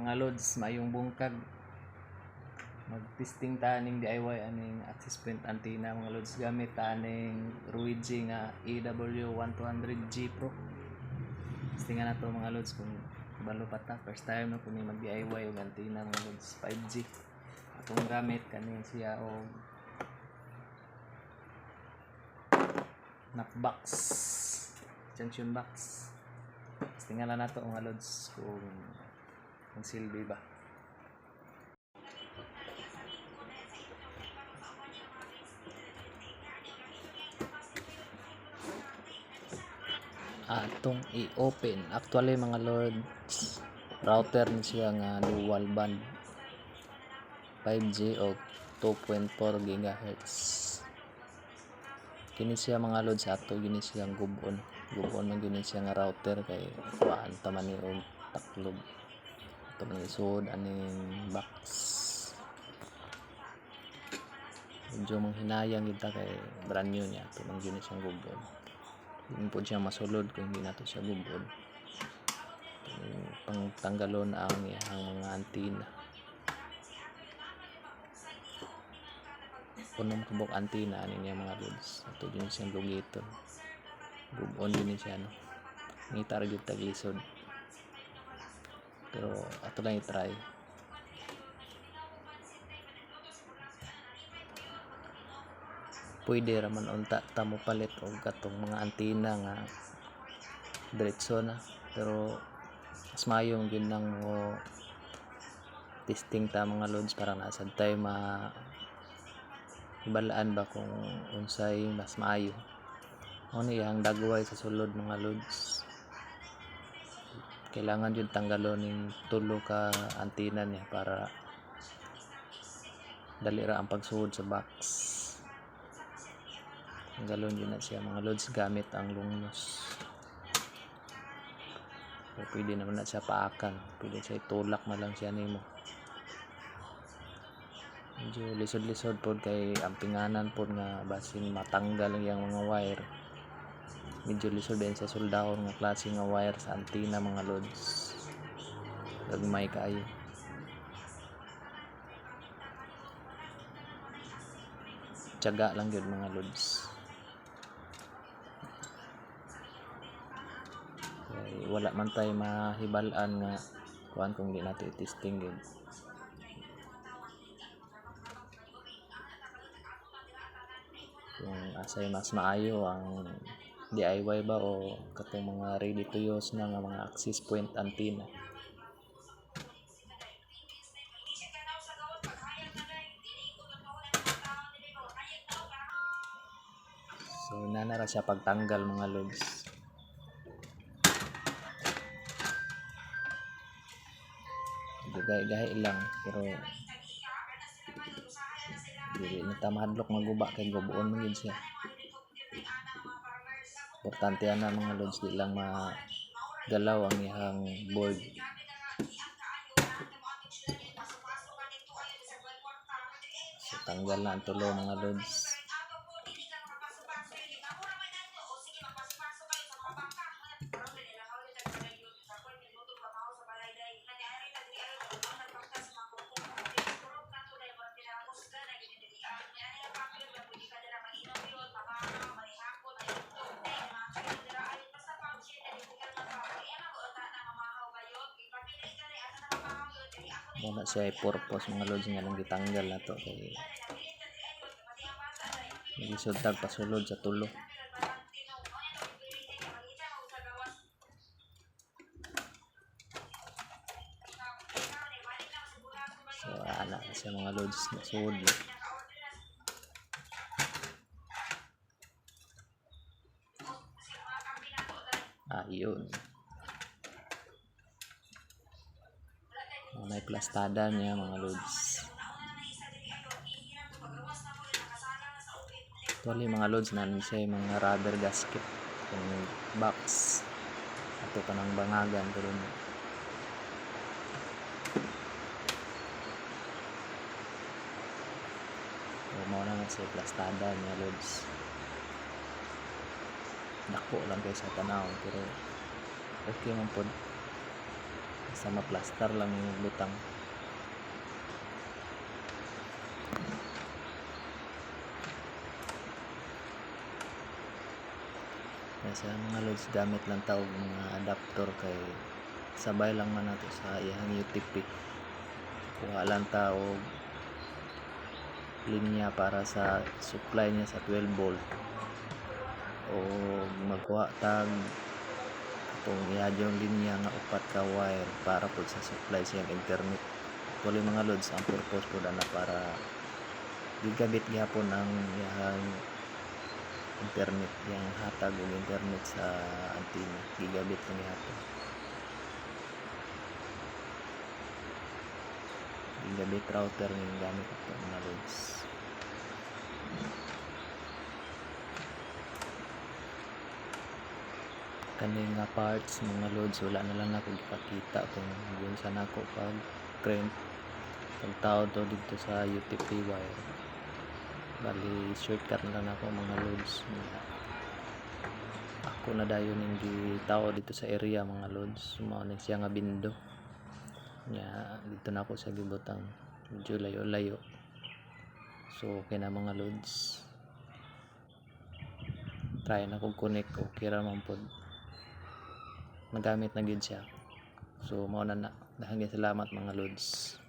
Mga lods, mayong bungkag. Mag-testing ta ning DIY aning access point antenna mga lods gamit ta ning Ruigi nga AW1200G Pro. Testingan na to mga lods kung balo pa ta. First time na kung mag-DIY og antenna mga lods 5G. Atong gamit kaning siya og knockbox, junction box. Testingan na nato mga lods kung silbi ba. Atong i-open actually mga lords, router ni siya nga dual band 5G o 2.4 GHz. Kini siya mga lods, ato gini siya gubon man gini siya nga router kay kuan ta man ni og taklob ito man isud aning box. Medyo manghinayang kita kay brand new niya, ito man gini siyang gubon. Hindi po siya masulod kung hindi nato siya gubon. Pangtanggalon ang mga antenna. Punong kabok antenna ani niya mga lods. Ito din siyang lugiton. Gubon din siya no. Ngita ra gyud taglisod. Pero ato lang i-try. Pwede raman unta ta mo palit og katong mga antenna nga diretso na, pero mas mayong gyud nang mo testing ta mga lods para nasad tayo balaan ba kung unsay mas maayo. Ano yang dagway sa sulod mga lods, kailangan yun tanggalon ng tulo ka antenna niya para dali ra ang pagsuod sa box. Tanggalon yun na siya mga lods gamit ang lungnos. So, pwede naman na siya paakan, pwede siya itulak na lang siya nimo. Medyo lisod-lisod po kay ampinganan po nga basin matanggal yung mga wire. Medyo lisod din sa soldahon nga klase nga wire sa antenna mga lods. Gagmay kaayo. Tiyaga lang yun mga lods. Kaya wala man tayo mahibalaan nga kuan kung di natin i-testing yun. Kung asay mas maayo ang DIY ba o katong mga ready to use na nga mga access point antenna. So nanara siya pagtanggal mga lods. Gahi-gahi lang pero dili na ta mahadlok maguba kay gubuon man gid siya. Importante ana mga lods, di lang magalaw ang iyang board. So tanggal na ang tulo mga lods. Muna siya i-purpose mga lods nga lang gitanggal na to kay gisod tag pasulod sa tulo. So ana siya mga lods na suod. Yun. May plastada niya mga lods. Actually mga lods na siya mga rubber gasket yung box ato ka ng bangagan pero mo na siya plastada niya lods. Dako lang kayo sa tanaw pero okay man po. basta maplastar lang yung butang. Kasi mga lods, gamit lang tawag mga adapter kay sabay lang man nato sa iyang UTP. Kuha lang tao linya para sa supply niya sa 12 volt o magkuha tag kung yung linya nga upat ka wire para po sa supply siyang internet. Tuloy mga lods, ang purpose po na para gigabit gyapon ang yang internet, yang hatag og internet sa antenna, gigabit lang gyapon. Gigabit router yung gamit ito mga lods. Kaning nga parts mga lods, wala na lang ako ipakita kung yun sa nako pag crimp pagtawad to dito sa UTP wire. Bali shortcut na lang ako mga lods. Ako na dayon hindi tao dito sa area mga lods, mao ni siya nga bindo nya dito na ako sa gibutang, medyo layo-layo. So okay na mga lods, try na kong connect, okay ra man pod, nagamit na gyud siya. So mao na daghang salamat mga lods.